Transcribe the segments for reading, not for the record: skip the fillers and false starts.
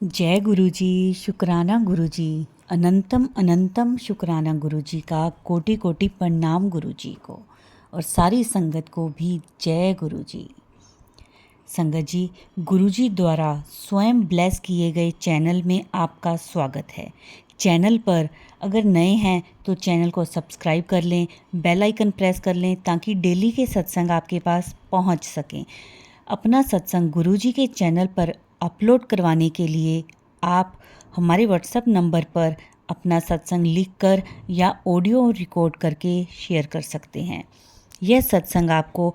जय गुरु जी। शुक्राना गुरु जी। अनंतम अनंतम शुक्राना गुरु जी का। कोटि कोटि प्रणाम गुरु जी को और सारी संगत को भी जय गुरु जी। संगत जी, गुरु जी द्वारा स्वयं ब्लेस किए गए चैनल में आपका स्वागत है। चैनल पर अगर नए हैं तो चैनल को सब्सक्राइब कर लें, बेल आइकन प्रेस कर लें ताकि डेली के सत्संग आपके पास पहुंच सकें। अपना सत्संग गुरु जी के चैनल पर अपलोड करवाने के लिए आप हमारे व्हाट्सएप नंबर पर अपना सत्संग लिखकर या ऑडियो रिकॉर्ड करके शेयर कर सकते हैं। यह सत्संग आपको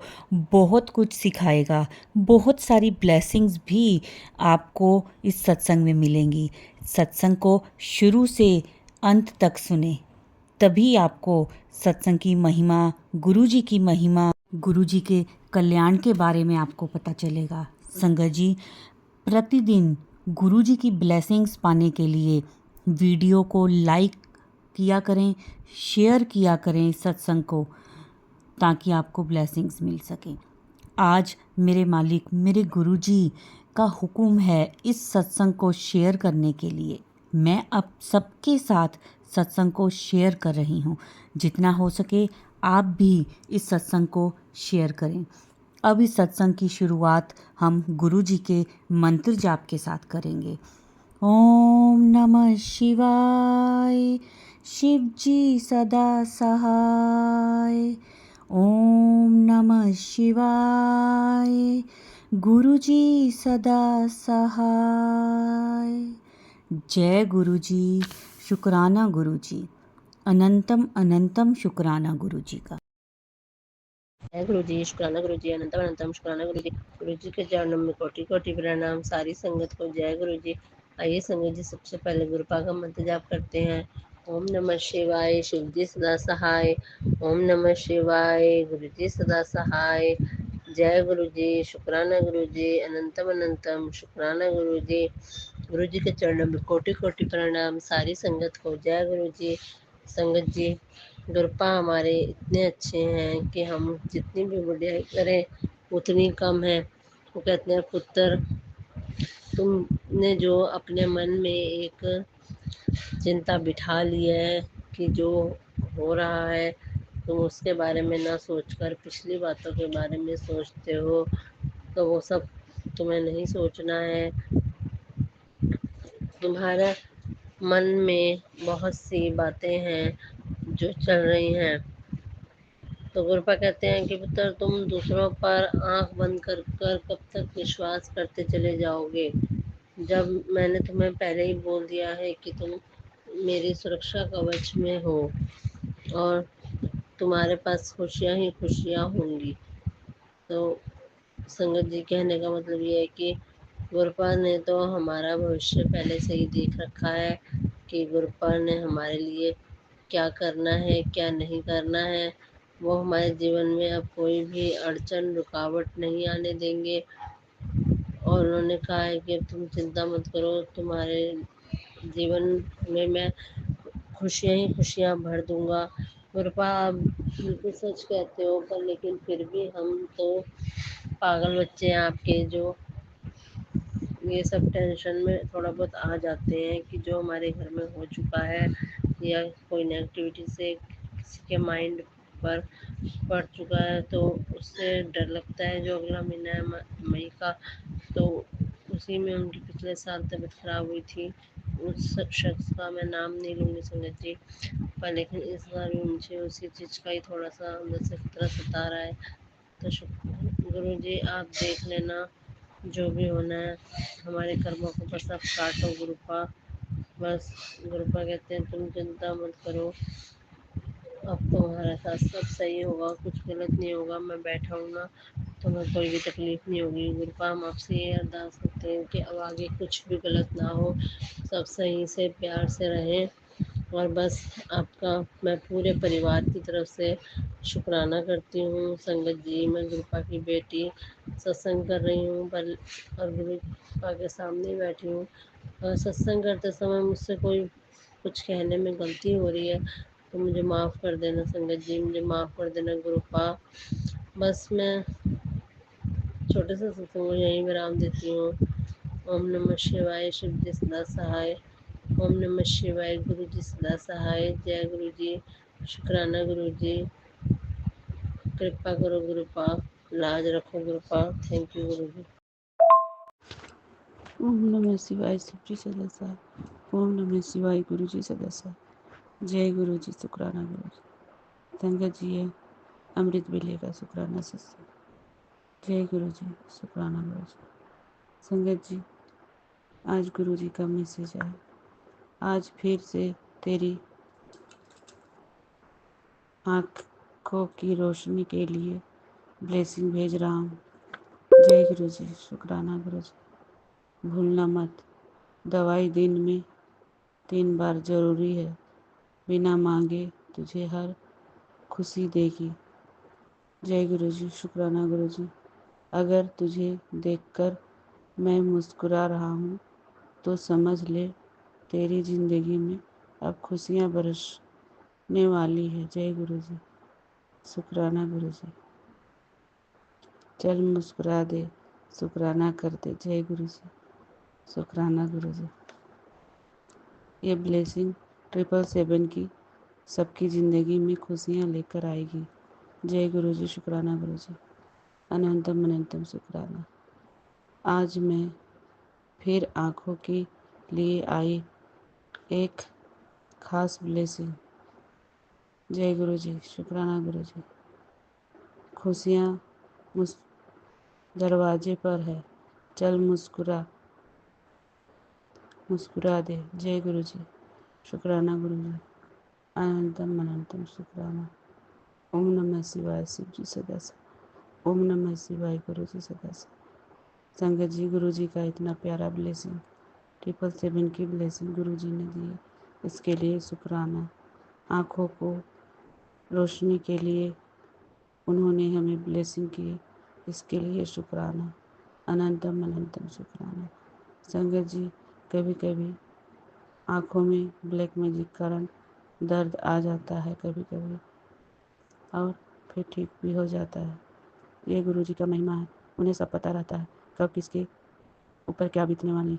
बहुत कुछ सिखाएगा, बहुत सारी ब्लेसिंग्स भी आपको इस सत्संग में मिलेंगी। सत्संग को शुरू से अंत तक सुने, तभी आपको सत्संग की महिमा, गुरु जी की महिमा, गुरु जी के कल्याण के बारे में आपको पता चलेगा। संगत जी, प्रतिदिन गुरु जी की ब्लेसिंग्स पाने के लिए वीडियो को लाइक किया करें, शेयर किया करें सत्संग को, ताकि आपको ब्लेसिंग्स मिल सकें। आज मेरे मालिक, मेरे गुरु जी का हुक्म है इस सत्संग को शेयर करने के लिए। मैं अब सबके साथ सत्संग को शेयर कर रही हूँ। जितना हो सके आप भी इस सत्संग को शेयर करें। अब इस सत्संग की शुरुआत हम गुरु जी के मंत्र जाप के साथ करेंगे। ओम नमः शिवाय, शिव जी सदा सहाय। ओम नमः शिवाय, गुरु जी सदा सहाय। जय गुरु जी। शुक्राना गुरु जी। अनंतम अनंतम शुक्राना गुरु जी का। जय गुरु जी। शुक्राना गुरु जी। अनंतम अनंतम शुक्राना गुरु जी। गुरु जी के चरणों में कोटि कोटि प्रणाम। सारी संगत को जय गुरु जी। आइए संगत जी, सबसे पहले गुरुपा का मंत्र जाप करते हैं। ओम नमः शिवाय, शिव जी सदा सहाय। ओम नमः शिवाय, गुरु जी सदा सहाय। जय गुरु जी। शुक्राना गुरु जी। अनंतम अनंतम शुक्राना गुरु जी। गुरु जी के चरणों में कोटि कोटि प्रणाम। सारी संगत को जय गुरु जी। संगत जी, गुरुपा हमारे इतने अच्छे हैं कि हम जितनी भी बुढ़ियाई करें उतनी कम है। वो कहते हैं, पुत्र तुमने जो अपने मन में एक चिंता बिठा ली है कि जो हो रहा है तुम उसके बारे में ना सोचकर पिछली बातों के बारे में सोचते हो, तो वो सब तुम्हें नहीं सोचना है। तुम्हारा मन में बहुत सी बातें हैं जो चल रही हैं। तो गुरुपा कहते हैं कि पुत्र, तुम दूसरों पर आंख बंद कर कर कब तक विश्वास करते चले जाओगे, जब मैंने तुम्हें पहले ही बोल दिया है कि तुम मेरी सुरक्षा कवच में हो और तुम्हारे पास खुशियाँ ही खुशियाँ होंगी। तो संगत जी, कहने का मतलब ये है कि गुरुपा ने तो हमारा भविष्य पहले से ही देख रखा है कि गुरुपा ने हमारे लिए क्या करना है, क्या नहीं करना है। वो हमारे जीवन में अब कोई भी अड़चन रुकावट नहीं आने देंगे। और उन्होंने कहा है कि अब तुम चिंता मत करो, तुम्हारे जीवन में मैं खुशियाँ ही खुशियाँ भर दूंगा। गुरुपा, आप बिल्कुल सच कहते हो, पर लेकिन फिर भी हम तो पागल बच्चे हैं आपके, जो ये सब टेंशन में थोड़ा बहुत आ जाते हैं कि जो हमारे घर में हो चुका है या कोई नेगेटिविटी से किसी के माइंड पर पड़ चुका है, तो उससे डर लगता है। जो अगला महीना है मई का, तो उसी में उनकी पिछले साल तबीयत खराब हुई थी। उस शख्स का मैं नाम नहीं लूँगी संगत जी, पर लेकिन इस बार भी मुझे उसी चीज़ का ही थोड़ा सा अंदर से खतरा सता रहा है। तो गुरु जी, आप देख लेना, जो भी होना है हमारे कर्मों को बस आप काटो गुरुपा। बस गुरुपा कहते हैं, तुम चिंता मत करो, अब तुम्हारे साथ सब सही होगा, कुछ गलत नहीं होगा। मैं बैठा हूँ ना, तुम्हें कोई भी तकलीफ नहीं होगी। गुरुपा, हम आपसे ये अरदास करते हैं कि अब आगे कुछ भी गलत ना हो, सब सही से प्यार से रहें। और बस आपका मैं पूरे परिवार की तरफ से शुक्राना करती हूँ। संगत जी, मैं गुरुपा की बेटी सत्संग कर रही हूँ, पर और गुरुपा के सामने बैठी हूँ, और सत्संग करते समय मुझसे कोई कुछ कहने में गलती हो रही है तो मुझे माफ़ कर देना संगत जी, मुझे माफ़ कर देना गुरुपा। बस मैं छोटे से सत्संग को यहीं विराम देती हूँ। ओम नमः शिवाय शिव जी सदा सहाय। ओम नमः शिवाय गुरु जी सदा सहाय। जय गुरु जी। शुक्राना गुरु जी। कृपा करो गुरु पाक, लाज रखो गुरु पाक। थैंक यू गुरु जी। ओम नमः शिवाय शिव जी सदा सहाय। ओम नमः शिवाय गुरु जी सदा सहाय। जय गुरु जी। शुक्राना गुरु जी। संगत जी है अमृत बेले का शुक्राना सत्संग। जय गुरु जी। शुक्राना गुरु जी। संगत जी आज गुरु जी का मैसेज आया। आज फिर से तेरी आँखों की रोशनी के लिए ब्लेसिंग भेज रहा हूँ। जय गुरु जी। शुक्राना गुरु जी। भूलना मत, दवाई दिन में 3 बार ज़रूरी है। बिना मांगे तुझे हर खुशी देगी। जय गुरु जी। शुक्राना गुरु जी। अगर तुझे देखकर मैं मुस्कुरा रहा हूँ तो समझ ले तेरी ज़िंदगी में अब खुशियाँ बरसने वाली है। जय गुरु जी। शुक्राना गुरु जी। चल मुस्कुरा दे, शुक्राना कर दे। जय गुरु जी। शुक्राना गुरु जी। ये ब्लेसिंग 777 की सबकी ज़िंदगी में खुशियाँ लेकर आएगी। जय गुरु जी। शुक्राना गुरु जी। अनंतम अनंतम शुक्राना। आज मैं फिर आँखों के लिए आई एक खास ब्लेसिंग। जय गुरु जी। शुक्राना गुरु जी। खुशियाँ मुस दरवाजे पर है, चल मुस्कुरा दे। जय गुरु जी। शुक्राना गुरु जी। अनंतम अनंतम शुक्राना। ओम नमः शिवाय शिव जी सदा सहाय। ओम नमः शिवाय गुरु जी सदा सहाय। संगत जी गुरु जी का इतना प्यारा ब्लेसिंग 777 की ब्लेसिंग गुरु जी ने दी है, इसके लिए शुक्राना। आँखों को रोशनी के लिए उन्होंने हमें ब्लेसिंग की, इसके लिए शुक्राना। अनंतम अनंतम शुक्राना। संगत जी कभी कभी आँखों में ब्लैक मैजिक कारण दर्द आ जाता है कभी कभी, और फिर ठीक भी हो जाता है। ये गुरु जी का महिमा है, उन्हें सब पता रहता है कब किसके ऊपर क्या बीतने वाली है।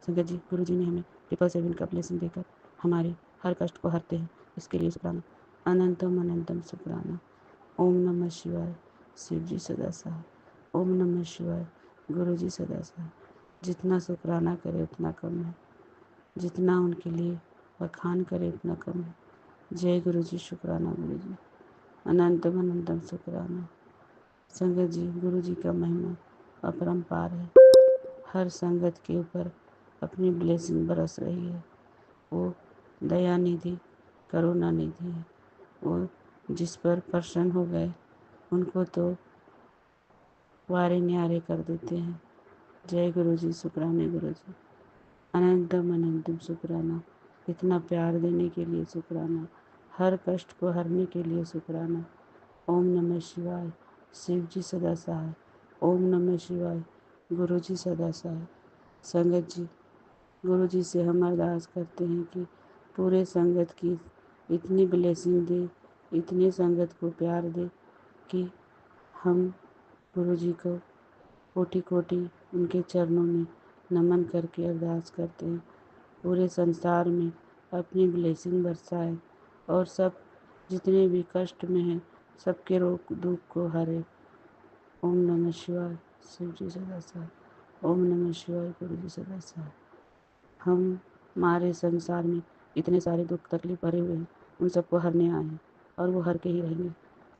संगत जी गुरु जी ने हमें 777 का ब्लेसिंग देकर हमारे हर कष्ट को हरते हैं, इसके लिए शुक्राना। अनंतम अनंतम शुक्राना। ओम नमः शिवाय शिव जी सदा सहाय। ओम नमः शिवाय गुरु जी सदा सहाय। जितना शुक्राना करे उतना कम है, जितना उनके लिए बखान करे उतना कम है। जय गुरु जी। शुक्राना गुरु जी। अनंतम अनंतम शुक्राना। संगत जी गुरु जी का महिमा अपरंपार है, हर संगत के ऊपर अपनी ब्लेसिंग बरस रही है। वो दया निधि करुणा निधि है। वो जिस पर प्रसन्न हो गए उनको तो वारे न्यारे कर देते हैं। जय गुरु जी। शुक्राने गुरु जी। अनंतम अनंतम शुक्राना। इतना प्यार देने के लिए शुक्राना, हर कष्ट को हरने के लिए शुक्राना। ओम नमः शिवाय शिव जी सदा सहाय। ओम नमः शिवाय गुरु जी सदा सहाय। संगत जी गुरु जी से हम अरदास करते हैं कि पूरे संगत की इतनी ब्लेसिंग दे, इतनी संगत को प्यार दे कि हम गुरु जी को कोटि कोटि उनके चरणों में नमन करके अरदास करते हैं। पूरे संसार में अपनी ब्लेसिंग बरसाए और सब जितने भी कष्ट में हैं सबके रोग दुख को हरे। ओम नमः शिवाय शिव जी सदा सहाय। ओम नमः शिवाय गुरु जी सदा सहाय। हमारे संसार में इतने सारे दुख तकलीफ भरे हुए हैं, उन सबको हरने आए हैं और वो हर के ही रहेंगे।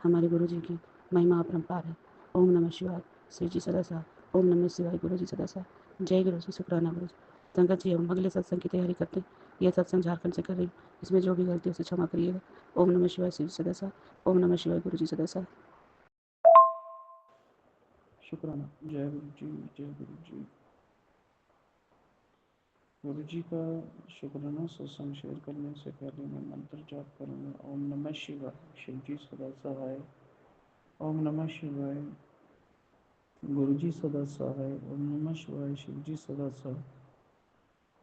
हमारे गुरु जी की महिमा अपरंपार है। ओम नमः शिवाय शिव जी सदा सहाय। ओम नमः शिवाय गुरु जी सदा सहाय। जय गुरु जी। शुक्राना गुरु जी। संगत जी हम अगले सत्संग की तैयारी करते हैं। यह सत्संग झारखंड से कर रही हूँ, इसमें जो भी गलती उसे क्षमा करिएगा। ओम नमः शिवाय शिव जी सदा सहाय। ओम नमः शिवाय गुरु जी सदा सहाय। शुक्राना। जय गुरु जी। जय गुरु जी। गुरु जी का शुक्राना सत्संग शेयर करने से पहले मैं मंत्र जाप करूँगा। ओम नमः शिवाय शिव जी सदा सहाय। ओम नमः शिवाय गुरु जी सदा सहाय। ओम नमः शिवाय शिव जी सदा सहाय।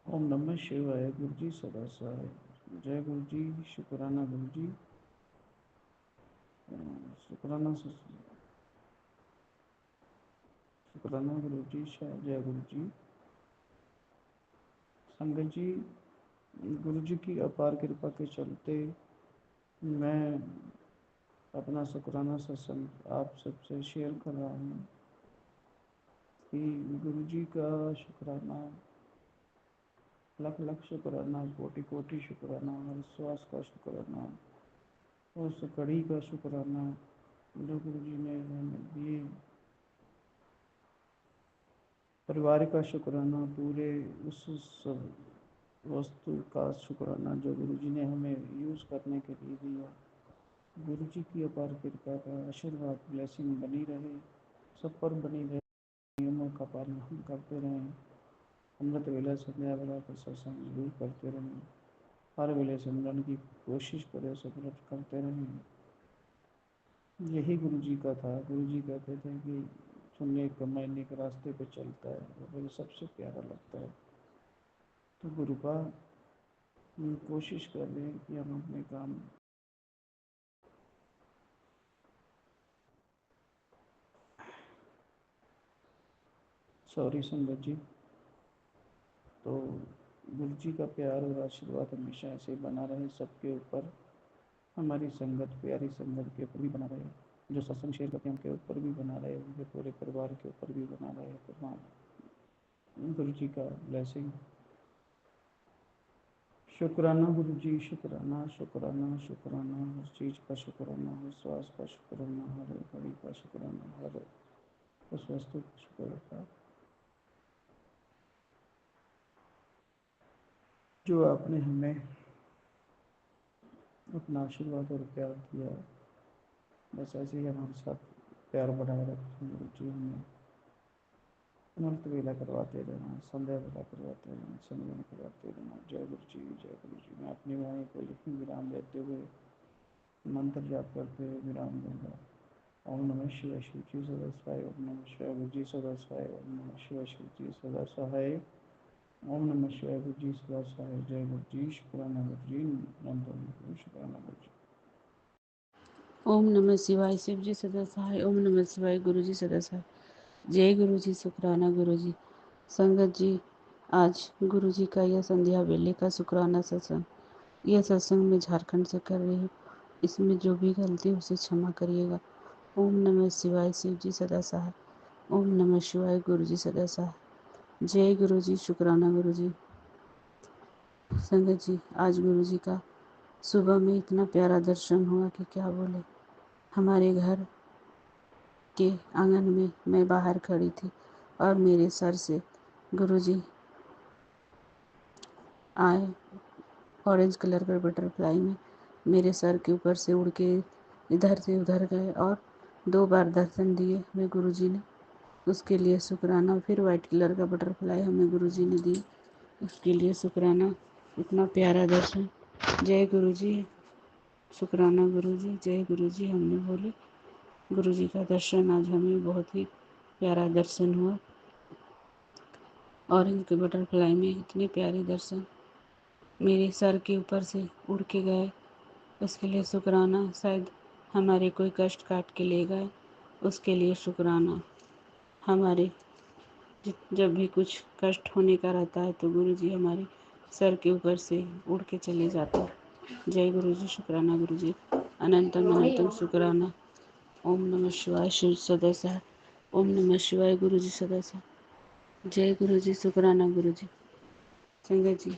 ओम नमः शिवाय गुरु जी सदा सहाय। जय गुरु जी। शुक्राना गुरु जी। शुक्राना शुक्राना गुरु जी। जय गुरु जी। संगत जी, गुरु जी की अपार कृपा के चलते मैं अपना शुक्राना सत्संग आप सबसे शेयर कर रहा हूँ कि गुरु जी का शुक्राना, लख लख शुक्राना, कोटि कोटि शुक्राना, हर श्वास का शुक्राना, उस कड़ी का शुक्राना जो गुरु जी ने हमें दिए, परिवार का शुक्राना, पूरे उस वस्तु का शुक्राना जो गुरु जी ने हमें यूज़ करने के लिए दिया। गुरु जी की अपार कृपा का आशीर्वाद, ब्लेसिंग बनी रहे, सब पर बनी रहे, नियमों का पालन हम करते रहें, अमृत वेला संध्या वेला का सत्संग जरूर करते रहें, हर वेले सिमरन की कोशिश करें, सतत करते रहें। यही गुरु जी का था। गुरु जी कहते थे कि सुनने कमाने के रास्ते पे चलता है, वो मुझे सबसे प्यारा लगता है। तो गुरु का कोशिश कर रहे हैं कि हम अपने काम, सॉरी संगत जी, तो गुरु जी का प्यार और आशीर्वाद हमेशा ऐसे बना रहे सबके ऊपर, हमारी संगत, प्यारी संगत के ऊपर भी बना रहे, जो सत्संग शेयर करते हैं उनके ऊपर भी बना रहे, उनके पूरे परिवार के ऊपर भी बना रहे। परमात्मा गुरु जी का ब्लेसिंग। शुक्राना गुरु जी, शुक्राना शुक्राना शुक्राना, हर चीज़ का शुक्राना, हर श्वास का शुक्राना, हर घड़ी का शुक्राना, हर उस वस्तु का शुक्राना जो आपने हमें अपना आशीर्वाद और प्यार दिया। बस ऐसे ही हमारे साथ प्यार बढ़ाए रखें गुरु जी। हमें अनंत वेला करवाते रहना, संध्या वेला करवाते रहना, संगम करवाते रहना। जय गुरु जी, जय गुरु जी। मैं अपनी वाणी को लिखी विराम देते हुए मंत्र जाप करते हुए विराम दूंगा। ओम नमः शिवाय, शिव जी सदा सहाय। ओम नमः शिवाय, गुरु जी सदा सहाय। ओम नमः शिवाय, शिव जी सदा सहाय। ओम नमः शिवाय, गुरु जी सदा सहाय। जय गुरु जी, शुक्राना गुरु जी, नंदन शुक्राना गुरु जी। ओम नमः शिवाय, शिव जी सदा सहाय। ओम नमः शिवाय, गुरु जी सदा सहाय। जय गुरु जी, शुक्राना गुरु जी। संगत जी, आज गुरु जी का यह संध्या वेले का शुक्राना सत्संग, यह सत्संग मैं झारखंड से कर रही हूँ। इसमें जो भी गलती उसे क्षमा करिएगा। ओम नमः शिवाय, शिव जी सदा सहाय। ओम नमः शिवाय, गुरु जी सदा सहाय। जय गुरु जी, शुक्राना गुरु जी। संगत जी, आज गुरु जी का सुबह में इतना प्यारा दर्शन हुआ कि क्या बोले। हमारे घर के आंगन में मैं बाहर खड़ी थी और मेरे सर से गुरुजी आए, ऑरेंज कलर का बटरफ्लाई में मेरे सर के ऊपर से उड़ के इधर से उधर गए और 2 बार दर्शन दिए हमें गुरुजी ने, उसके लिए शुक्राना। फिर वाइट कलर का बटरफ्लाई हमें गुरुजी ने दी, उसके लिए शुक्राना। इतना प्यारा दर्शन। जय गुरुजी, शुक्राना गुरुजी, जय गुरुजी। हमने बोले गुरुजी का दर्शन आज हमें बहुत ही प्यारा दर्शन हुआ। ऑरेंज के बटरफ्लाई में इतने प्यारे दर्शन मेरे सर के ऊपर से उड़ के गए, उसके लिए शुक्राना। शायद हमारे कोई कष्ट काट के ले गए, उसके लिए शुक्राना। हमारे जब भी कुछ कष्ट होने का रहता है तो गुरुजी हमारे सर के ऊपर से उड़ के चले जाते हैं। जय गुरुजी, शुक्राना गुरुजी। अनंतम अनंतम शुक्राना। ओम नमः शिवाय, शिव सदा सहाय। ओम नमः शिवाय, गुरुजी सदा सहाय। जय गुरुजी, शुक्राना गुरुजी। संगत जी,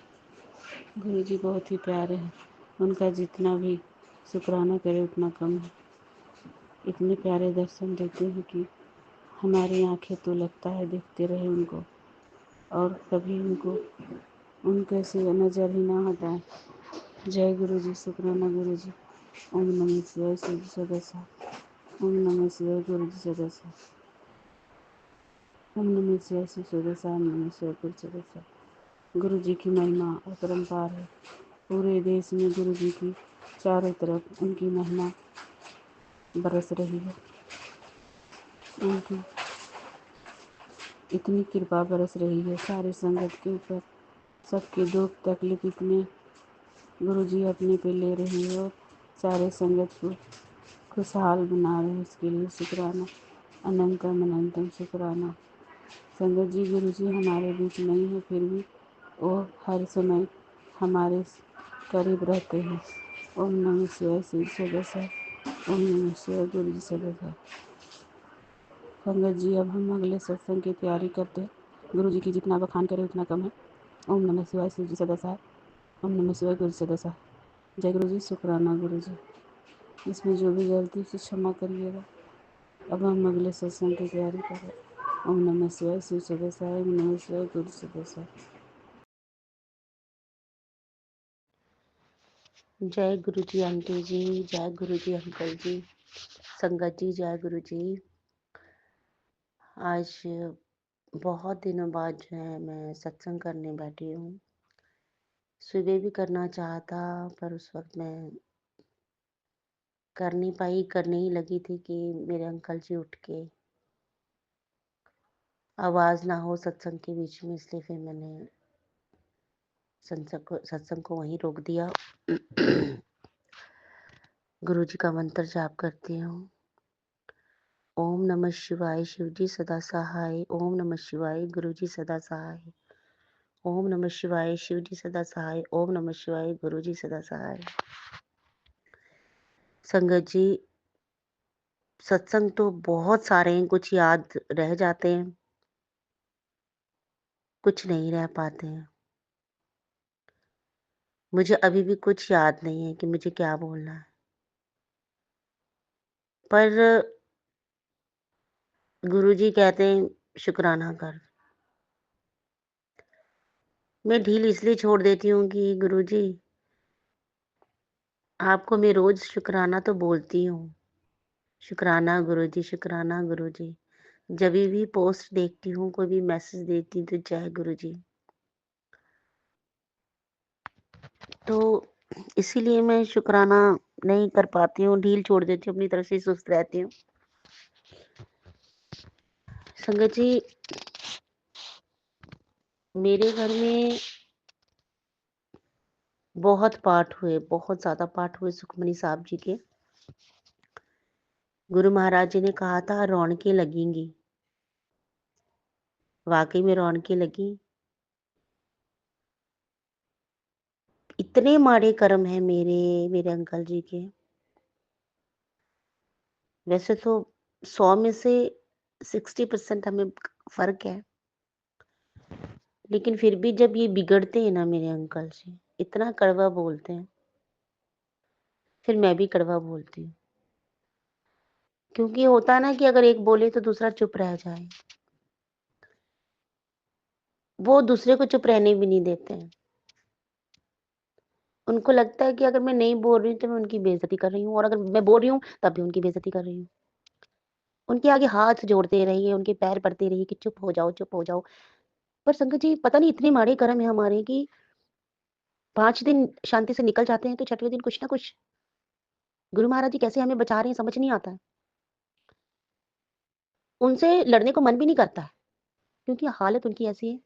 गुरुजी बहुत ही प्यारे हैं, उनका जितना भी शुक्राना करे उतना कम है। इतने प्यारे दर्शन देते हैं कि हमारी आंखें तो लगता है देखते रहे उनको, और कभी उनके से नज़र ही ना हटाए। जय गुरुजी, शुक्राना गुरुजी। ओम नमः शिवाय, शिव जी सदा सहाय। ओम नमः शिवाय, गुरुजी सदा सहाय। ओम नमः शिवाय, शिव सदा सहाय। ओम नमः शिवाय, गुरु सदा सहाय। गुरु जी की महिमा अपरंपार है। पूरे देश में गुरु जी की चारों तरफ उनकी महिमा बरस रही है। उनकी इतनी कृपा बरस रही है सारे संगत के ऊपर। सबके दुख तकलीफ इतने गुरु जी अपने पे ले रहे हैं और सारे संगत को खुशहाल बना रहे हैं। इसके लिए शुक्राना, अनंतम अनंतम शुक्राना। संगत जी, गुरु जी हमारे बीच नहीं है, फिर भी वो हर समय हमारे करीब रहते हैं। ओम नमः शिवाय शिव सदस्य। ओम नमः शिवाय गुरु जी सदस्य। संगत जी, अब हम अगले सत्संग की तैयारी करते हैं। गुरु जी की जितना बखान करें उतना कम है। ओम नमः शिवाय शिव जी सदस्य। ओम नमः शिवाय गुरु जी सदस्य। जय गुरु जी, शुक्राना गुरु जी। इसमें जो भी गलती से क्षमा करिएगा। अब हम अगले सत्संग की तैयारी करें। ओम नमः शिवाय शिव सदस्य। ओम नमः शिवाय गुरु सदस्य। जय गुरु जी आंटी जी, जय गुरु जी अंकल जी, संगत जी जय गुरु जी। आज बहुत दिनों बाद जो है मैं सत्संग करने बैठी हूँ। सुबह भी करना चाहा था पर उस वक्त मैं कर नहीं पाई। करने ही लगी थी कि मेरे अंकल जी उठ के आवाज़ ना हो सत्संग के बीच में, इसलिए फिर मैंने सत्संग को वहीं रोक दिया। गुरु जी का मंत्र जाप करती हूँ। ओम नमः शिवाय शिव जी सदा सहाय। ओम नमः शिवाय गुरु जी सदा सहाय। ओम नमः शिवाय शिव जी सदा सहाय। ओम नमः शिवाय गुरु जी सदा सहाय। संगत जी, सत्संग तो बहुत सारे हैं, कुछ याद रह जाते हैं, कुछ नहीं रह पाते हैं। मुझे अभी भी कुछ याद नहीं है कि मुझे क्या बोलना है, पर गुरु जी कहते हैं शुक्राना कर। मैं ढील इसलिए छोड़ देती हूँ कि गुरु जी, आपको मैं रोज शुक्राना तो बोलती हूँ, शुक्राना गुरु जी, शुक्राना गुरु जी। जब भी पोस्ट देखती हूँ, कोई भी मैसेज देती हूँ तो जय गुरु जी। तो इसीलिए मैं शुक्राना नहीं कर पाती हूँ, ढील छोड़ देती हूँ, अपनी तरफ से सुस्त रहती हूँ। संगत जी, मेरे घर में बहुत पाठ हुए, बहुत ज़्यादा पाठ हुए सुखमनी साहब जी के। गुरु महाराज जी ने कहा था रौनकें लगेंगी, वाकई में रौनकें लगी। इतने माड़े कर्म हैं मेरे अंकल जी के। वैसे तो 100 में से 60% हमें फर्क है, लेकिन फिर भी जब ये बिगड़ते हैं ना मेरे अंकल जी, इतना कड़वा बोलते हैं, फिर मैं भी कड़वा बोलती हूँ। क्योंकि होता है ना कि अगर एक बोले तो दूसरा चुप रह जाए, वो दूसरे को चुप रहने भी नहीं देते हैं। उनको लगता है कि अगर मैं नहीं बोल रही हूँ तो मैं उनकी बेइज्जती कर रही हूँ, और अगर मैं बोल रही हूँ तब भी उनकी बेइज्जती कर रही हूँ। उनके आगे हाथ जोड़ते रहिए, उनके पैर पड़ते रहिए कि चुप हो जाओ, चुप हो जाओ। पर संगत जी, पता नहीं इतने माड़े कर्म है हमारे कि 5 दिन शांति से निकल जाते हैं तो 6वें दिन कुछ ना कुछ गुरु महाराज जी कैसे हमें बचा रहे हैं समझ नहीं आता है। उनसे लड़ने को मन भी नहीं करता है, क्योंकि हालत उनकी ऐसी है।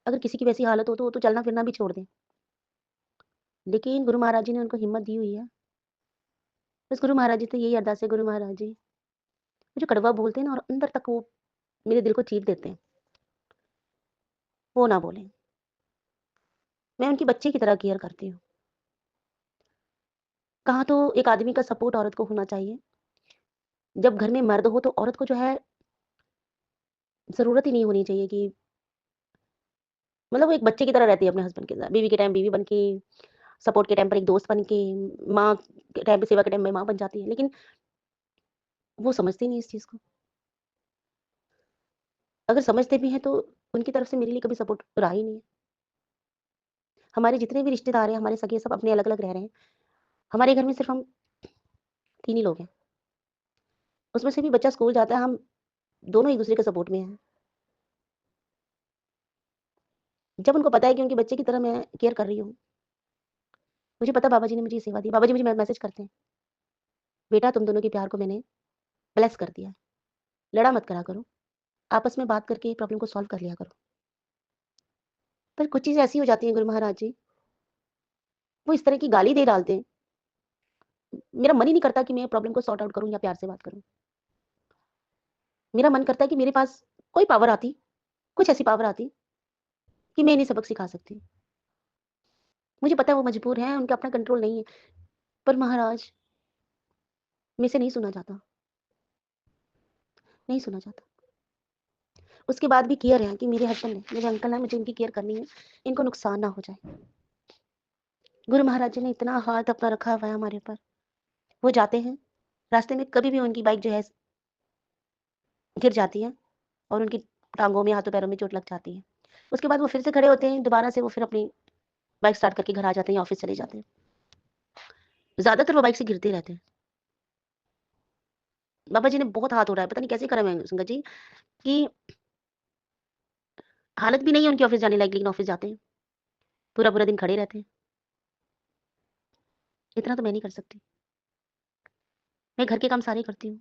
अगर किसी की वैसी हालत हो तो वो तो चलना फिरना भी छोड़ दें। लेकिन गुरु महाराज जी ने उनको हिम्मत दी हुई है। बस गुरु महाराज जी से यही अरदास है, गुरु महाराज जी, वो जो कड़वा बोलते हैं ना और अंदर तक वो मेरे दिल को चीर देते हैं, वो ना बोलें। मैं उनकी बच्चे की तरह केयर करती हूँ। कहाँ तो एक आदमी का सपोर्ट औरत को होना चाहिए। जब घर में मर्द हो तो औरत को जो है ज़रूरत ही नहीं होनी चाहिए कि मतलब वो एक बच्चे की तरह रहती है अपने हस्बैंड के साथ। बीवी के टाइम बीवी बन के, सपोर्ट के टाइम पर एक दोस्त बन के, माँ के टाइम पे, सेवा के टाइम में माँ बन जाती है। लेकिन वो समझती नहीं इस चीज़ को। अगर समझते भी हैं तो उनकी तरफ से मेरे लिए कभी सपोर्ट रहा ही नहीं है। हमारे जितने भी रिश्तेदार हैं, हमारे सगे सब अपने अलग-अलग रह रहे हैं। हमारे घर में सिर्फ़ हम 3 ही लोग हैं। उसमें से भी बच्चा स्कूल जाता है, हम दोनों एक-दूसरे के सपोर्ट में हैं। जब उनको पता है कि उनके बच्चे की तरह मैं केयर कर रही हूँ, मुझे पता है बाबा जी ने मुझे ये सेवा दी। बाबा जी मुझे मैसेज करते हैं, "बेटा, तुम दोनों के प्यार को मैंने ब्लेस कर दिया है। लड़ा मत करा करो। आपस में बात करके प्रॉब्लम को सॉल्व कर लिया करो।" पर कुछ चीज़ें ऐसी हो जाती हैं गुरु महाराज जी, वो इस तरह की गाली दे डालते हैं, मेरा मन ही नहीं करता कि मैं प्रॉब्लम को सॉर्ट आउट करूँ या प्यार से बात करूँ। मेरा मन करता है कि मेरे पास कोई पावर आती, कुछ ऐसी पावर आती कि मैं इन्हें सबक सिखा सकती हूँ। मुझे पता है वो मजबूर हैं, उनका अपना कंट्रोल नहीं है, पर महाराज मेरे से नहीं सुना जाता, नहीं सुना जाता। उसके बाद भी केयर है कि मेरे हस्बैंड है, मेरे अंकल हैं, मुझे इनकी केयर करनी है, इनको नुकसान ना हो जाए। गुरु महाराज जी ने इतना हाथ अपना रखा हुआ है हमारे ऊपर। वो जाते हैं, रास्ते में कभी भी उनकी बाइक जो है गिर जाती है और उनकी टाँगों में, हाथों-पैरों में चोट लग जाती है। उसके बाद वो फिर से खड़े होते हैं, दोबारा से वो फिर अपनी बाइक स्टार्ट करके घर आ जाते हैं या ऑफ़िस चले जाते हैं। ज़्यादातर वो बाइक से गिरते ही रहते हैं। बाबा जी ने बहुत हाथ उठाया, पता नहीं कैसे करा मैं संगत जी कि हालत भी नहीं है उनकी ऑफ़िस जाने लायक, लेकिन ऑफ़िस जाते हैं। पूरा-पूरा दिन खड़े रहते हैं। इतना तो मैं नहीं कर सकती। मैं घर के काम सारे करती हूँ।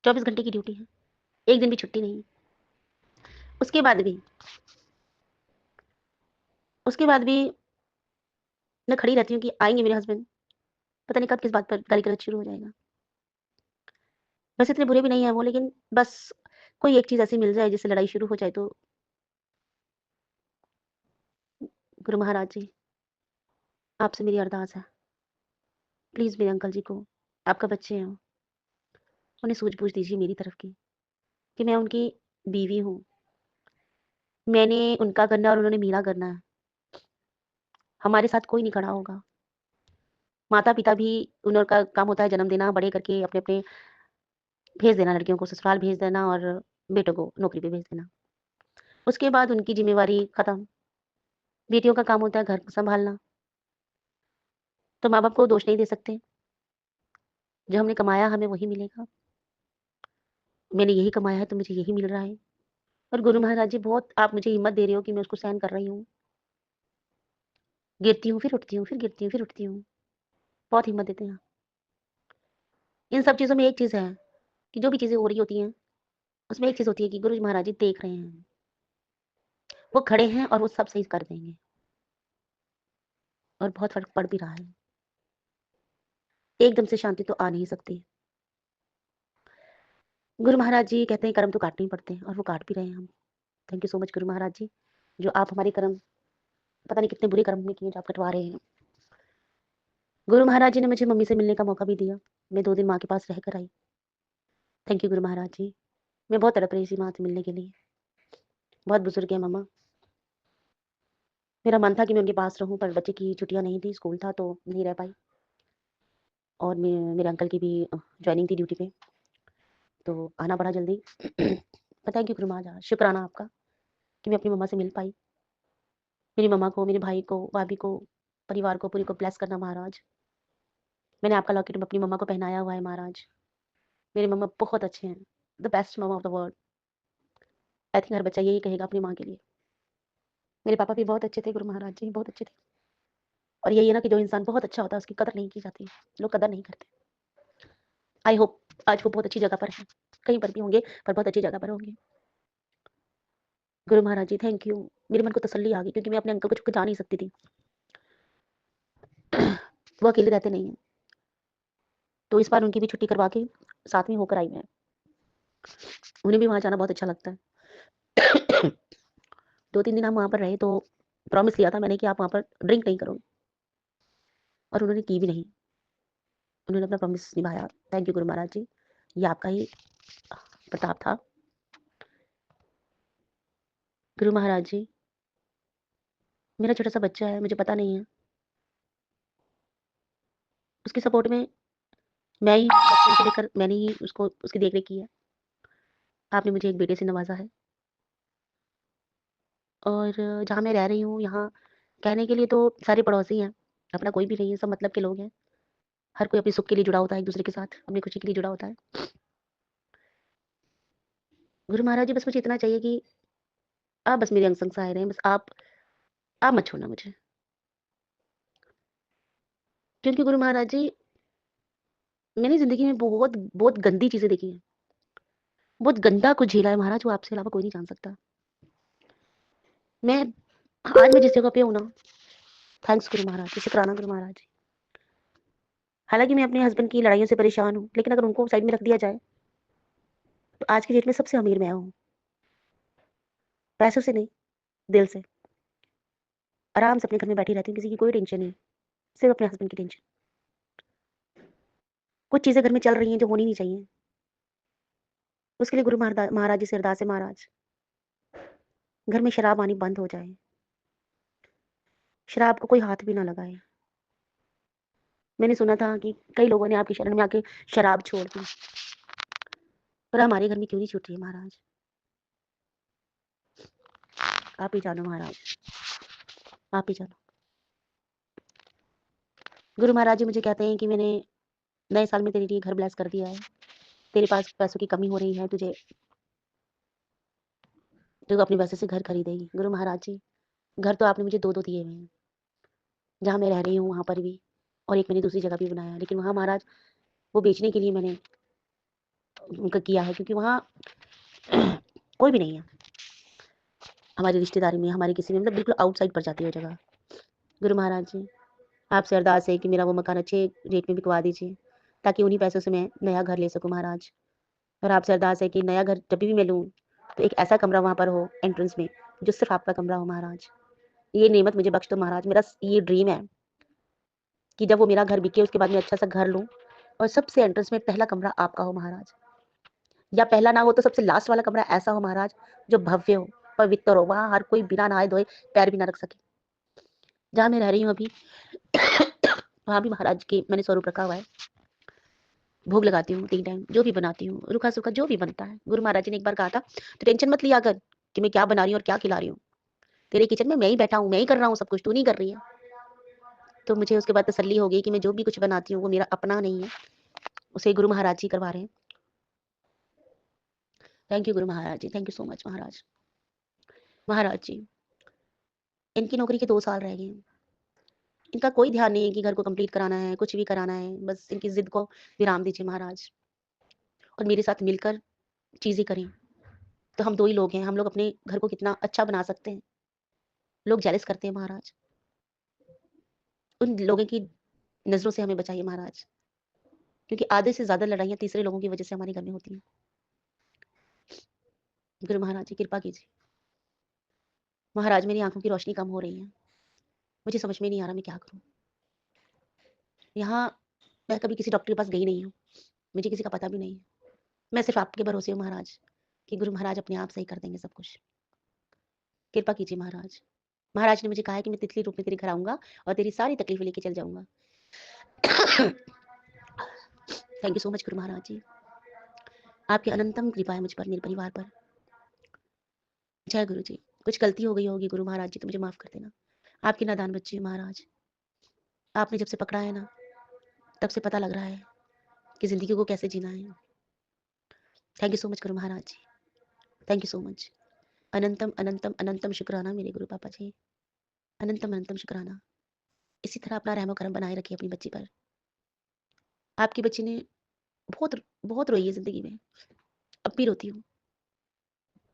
24 घंटे की ड्यूटी है, एक दिन भी छुट्टी नहीं है। उसके बाद भी उसके बाद भी मैं खड़ी रहती हूँ कि आएँगे मेरे हस्बैंड, पता नहीं कब किस बात पर गाली गलौज शुरू हो जाएगा। वैसे इतने बुरे भी नहीं हैं वो, लेकिन बस कोई एक चीज़ ऐसी मिल जाए जिससे लड़ाई शुरू हो जाए तो गुरु महाराज जी, आपसे मेरी अरदास है, प्लीज़ मेरे अंकल जी को, आपका बच्चे हैं, उन्हें सूझ-बूझ दीजिए मेरी तरफ की, कि मैं उनकी बीवी हूँ। मैंने उनका करना है और उन्होंने मेरा करना है। हमारे साथ कोई नहीं खड़ा होगा। माता-पिता भी उनका काम होता है जन्म देना, बड़े करके अपने-अपने भेज देना, लड़कियों को ससुराल भेज देना और बेटों को नौकरी पे भेज देना। उसके बाद उनकी ज़िम्मेवारी खत्म। बेटियों का काम होता है घर सँभालना। तो माँ-बाप को दोष नहीं दे सकते। जो हमने कमाया हमें वही मिलेगा। मैंने यही कमाया है तो मुझे यही मिल रहा है। और गुरु महाराज जी बहुत आप मुझे हिम्मत दे रहे हो कि मैं उसको सहन कर रही हूँ। गिरती हूँ, फिर उठती हूँ, फिर गिरती हूँ, फिर उठती हूँ। बहुत हिम्मत देते हैं। इन सब चीज़ों में एक चीज़ है कि जो भी चीज़ें हो रही होती हैं, उसमें एक चीज़ होती है कि गुरु महाराज जी देख रहे हैं। वो खड़े हैं और वो सब सही कर देंगे और बहुत फ़र्क पड़ भी रहा है। एकदम से शांति तो आ नहीं सकती। गुरु महाराज जी कहते हैं कर्म तो काटने ही पड़ते हैं और वो काट भी रहे हैं हम। Thank you so much Guru Maharaj जी, जो आप हमारे कर्म पता नहीं कितने बुरे कर्म में किए जो आप कटवा रहे हैं। गुरु महाराज जी ने मुझे मम्मी से मिलने का मौका भी दिया। मैं 2 दिन माँ के पास रह कर आई। थैंक यू गुरु महाराज जी। मैं बहुत तड़प रही थी माँ से मिलने के लिए। बहुत बुजुर्ग है मम्मा। मेरा मन था कि मैं उनके पास रहूँ पर बच्चे की छुट्टियाँ नहीं थी, स्कूल था तो नहीं रह पाई। और मेरे अंकल की भी जॉइनिंग थी ड्यूटी पे, तो आना पड़ा जल्दी। थैंक यू गुरु महाराज, शुक्राना आपका कि मैं अपनी मम्मा से मिल पाई। मेरी मम्मा को, मेरे भाई को, भाभी को, परिवार को पूरी को ब्लेस करना महाराज। मैंने आपका लॉकेट अपनी मम्मा को पहनाया हुआ है महाराज। मेरी मम्मा बहुत अच्छे हैं, the best mamma of the world. I think हर बच्चा यही कहेगा अपनी माँ के लिए। मेरे पापा भी बहुत अच्छे थे गुरु महाराज जी, बहुत अच्छे थे। और यही है ना कि जो इंसान बहुत अच्छा होता है उसकी कदर नहीं की जाती, लोग कदर नहीं करते। आई होप आज वो बहुत अच्छी जगह पर हैं, कहीं पर भी होंगे पर बहुत अच्छी जगह पर होंगे। गुरु महाराज जी थैंक यू। मेरे मन को तसल्ली आ गई क्योंकि मैं अपने अंकल को छोड़ के जा नहीं सकती थी। वो अकेले रहते नहीं हैं, तो इस बार उनकी भी छुट्टी करवा के साथ में होकर आई मैं। उन्हें भी वहाँ जाना बहुत अच्छा लगता है। 2-3 दिन हम वहाँ पर रहे तो प्रॉमिस लिया था मैंने कि आप वहाँ पर ड्रिंक नहीं करोगे और उन्होंने की भी नहीं। उन्होंने अपना प्रॉमिस निभाया। थैंक यू गुरु महाराज जी, ये आपका ही प्रताप था। गुरु महाराज जी, मेरा छोटा-सा बच्चा है, मुझे पता नहीं है। उसकी सपोर्ट में मैं ही बचपन से लेकर मैंने ही उसको उसकी देख-रेख की है। आपने मुझे एक बेटे से नवाज़ा है और जहाँ मैं रह रही हूँ यहाँ कहने के लिए तो सारे पड़ोसी हैं, अपना कोई भी नहीं है, सब मतलब के लोग हैं। हर कोई अपने सुख के लिए जुड़ा होता है एक-दूसरे के साथ, अपनी खुशी के लिए जुड़ा होता है। गुरु महाराज जी बस मुझे इतना चाहिए कि आप बस मेरे अंग-संग सहाय रहें, बस आप मत छोड़ना मुझे। क्योंकि गुरु महाराज जी मैंने ज़िंदगी में बहुत बहुत गंदी चीज़ें देखी हैं। बहुत गंदा कुछ झेला है महाराज, वो आपसे अलावा कोई नहीं जान सकता। मैं आज मैं जिस जगह पे हूँ ना, थैंक्स गुरु महाराज जी, शुक्राना गुरु महाराज जी। हालाँकि मैं अपने हस्बैंड की लड़ाइयों से परेशान हूँ, लेकिन अगर उनको साइड में रख दिया जाए, तो आज की डेट में सबसे अमीर मैं हूँ। पैसों से नहीं, दिल से। आराम से अपने घर में बैठी रहती हूँ, किसी की कोई टेंशन नहीं, सिर्फ़ अपने हस्बैंड की टेंशन। कुछ चीज़ें घर में चल रही हैं जो होनी नहीं चाहिए। उसके लिए गुरु महाराज जी से अरदास है, महाराज घर में शराब आनी बंद हो जाए। शराब को कोई हाथ भी ना लगाए। मैंने सुना था कि कई लोगों ने आपकी शरण में आके शराब छोड़ दी, पर हमारे घर में क्यों नहीं छूट रही है महाराज? आप ही जानो महाराज, आप ही जानो। गुरु महाराज जी मुझे कहते हैं कि मैंने नए साल में तेरे लिए घर ब्लेस कर दिया है। तेरे पास पैसों की कमी हो रही है, तुझे तू अपने पैसे से घर खरीदेगी। गुरु महाराज जी, घर तो आपने मुझे 2-2 दिए हुए हैं। जहाँ मैं रह रही हूँ वहाँ पर भी, और एक मैंने दूसरी जगह भी बनाया है, लेकिन वहाँ महाराज वो बेचने के लिए मैंने उनका किया है, क्योंकि वहाँ कोई भी नहीं है हमारी रिश्तेदारी में, हमारी किसी में, मतलब बिल्कुल आउटसाइड पड़ जाती है वो जगह। गुरु महाराज जी, आपसे अरदास है कि मेरा वो मकान अच्छे रेट में बिकवा दीजिए, ताकि उन्हीं पैसों से मैं नया घर ले सकूँ महाराज। और आपसे अरदास है कि नया घर जब भी मैं लूँ, तो एक ऐसा कमरा वहाँ पर हो एंट्रेंस में, जो सिर्फ़ आपका कमरा हो महाराज। ये नेमत मुझे बख्श दो महाराज। मेरा ये ड्रीम है कि जब वो मेरा घर बिके, उसके बाद मैं अच्छा-सा घर लूँ और सबसे एंट्रेंस में पहला कमरा आपका हो महाराज। या पहला ना हो तो सबसे लास्ट वाला कमरा ऐसा हो महाराज, जो भव्य हो, पवित्र हो, वहाँ हर कोई बिना नहाए-धोए पैर भी ना रख सके। जहाँ मैं रह रही हूँ अभी वहाँ भी महाराज के मैंने स्वरूप रखा हुआ है। भोग लगाती हूँ 3 टाइम, जो भी बनाती हूँ, रूखा-सूखा जो भी बनता है। गुरु महाराज जी ने एक बार कहा था, "तू टेंशन मत लिया कर कि मैं क्या बना रही हूँ और क्या खिला रही हूँ। तेरे किचन में मैं ही बैठा हूँ, मैं ही कर रहा हूँ सब कुछ, तू नहीं कर रही है।" तो मुझे उसके बाद तसल्ली हो गई कि मैं जो भी कुछ बनाती हूँ, वो मेरा अपना नहीं है, उसे गुरु महाराज जी करवा रहे हैं। Thank you Guru Maharaj ji, thank you so much महाराज। महाराज जी, इनकी नौकरी के 2 साल रह गए हैं। इनका कोई ध्यान नहीं है कि घर को कंप्लीट कराना है, कुछ भी कराना है, बस इनकी ज़िद को विराम दीजिए महाराज, और मेरे साथ मिलकर चीज़ें करें। तो हम 2 ही लोग हैं, हम लोग अपने घर को कितना अच्छा बना सकते हैं। लोग जेलस करते हैं महाराज। उन लोगों की नज़रों से हमें बचाइए महाराज, क्योंकि आधे से ज़्यादा लड़ाइयाँ तीसरे लोगों की वजह से हमारे घर में होती हैं। गुरु महाराज जी कृपा कीजिए। महाराज मेरी आँखों की रोशनी कम हो रही है। मुझे समझ में नहीं आ रहा मैं क्या करूँ? यहाँ मैं कभी किसी डॉक्टर के पास गई नहीं हूँ। मुझे किसी का पता भी नहीं है। मैं सिर्फ़ आपके भरोसे हूँ महाराज, कि गुरु महाराज अपने आप सही कर देंगे सब कुछ। कृपा कीजिए महाराज। महाराज ने मुझे कहा है कि मैं तितली रूप में तेरे घर आऊँगा और तेरी सारी तकलीफ़ें लेके चल जाऊँगा। Thank you so much Guru Maharaj जी। आपकी अनंतम कृपा है मुझ पर, मेरे परिवार पर। जय गुरु जी। कुछ गलती हो गई होगी गुरु महाराज जी, तो मुझे माफ़ कर देना। आपकी नादान बच्ची हूँ महाराज। आपने जब से पकड़ा है ना, तब से पता लग रहा है कि ज़िंदगी को कैसे जीना है। Thank you so much Guru Maharaj ji. Thank you so much. अनंतम, अनंतम, अनंतम शुक्राना मेरे गुरु पापा जी। अनंतम, अनंतम शुक्राना। इसी तरह अपना रहमो करम बनाए रखिए अपनी बच्ची पर। आपकी बच्ची ने बहुत बहुत रोई है ज़िंदगी में। अब भी रोती हूँ,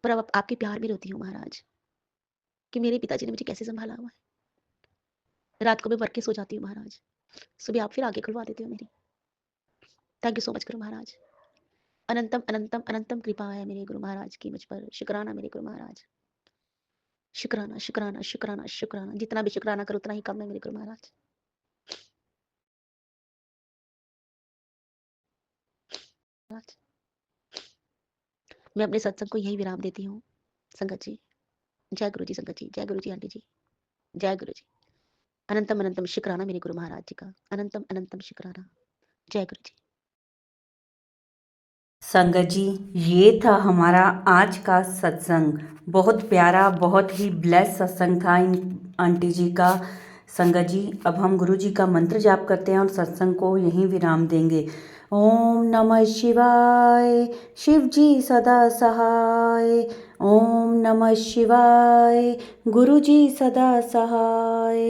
पर अब आपके प्यार में रोती हूँ महाराज, कि मेरे पिताजी ने मुझे कैसे सँभाला हुआ है। रात को मैं मर के सो जाती हूँ महाराज, सुबह आप फिर आँखें खुलवा देते हो मेरी। Thank you so much Guru महाराज। अनंतम, अनंतम, अनंतम कृपा है मेरे गुरु महाराज की मुझ पर। शुक्राना मेरे गुरु महाराज। शुक्राना, शुक्राना, शुक्राना, शुक्राना। जितना भी शुक्राना करो उतना ही कम है मेरे गुरु महाराज। महाराज, मैं अपने सत्संग को यहीं विराम देती हूँ। संगत जी, जय गुरु जी संगत जी, जय गुरु जी आंटी जी, जय गुरु जी। अनंतम, अनंतम शुक्राना मेरे गुरु महाराज जी का। अनंतम, अनंतम शुक्राना। जय गुरु जी। संगत जी, ये था हमारा आज का सत्संग। बहुत प्यारा, बहुत ही ब्लेस सत्संग था इन आंटी जी का। संगत जी, अब हम गुरु जी का मंत्र जाप करते हैं और सत्संग को यहीं विराम देंगे। ओम नमः शिवाय, शिव जी सदा सहाय। ओम नमः शिवाय, गुरु जी सदा सहाय।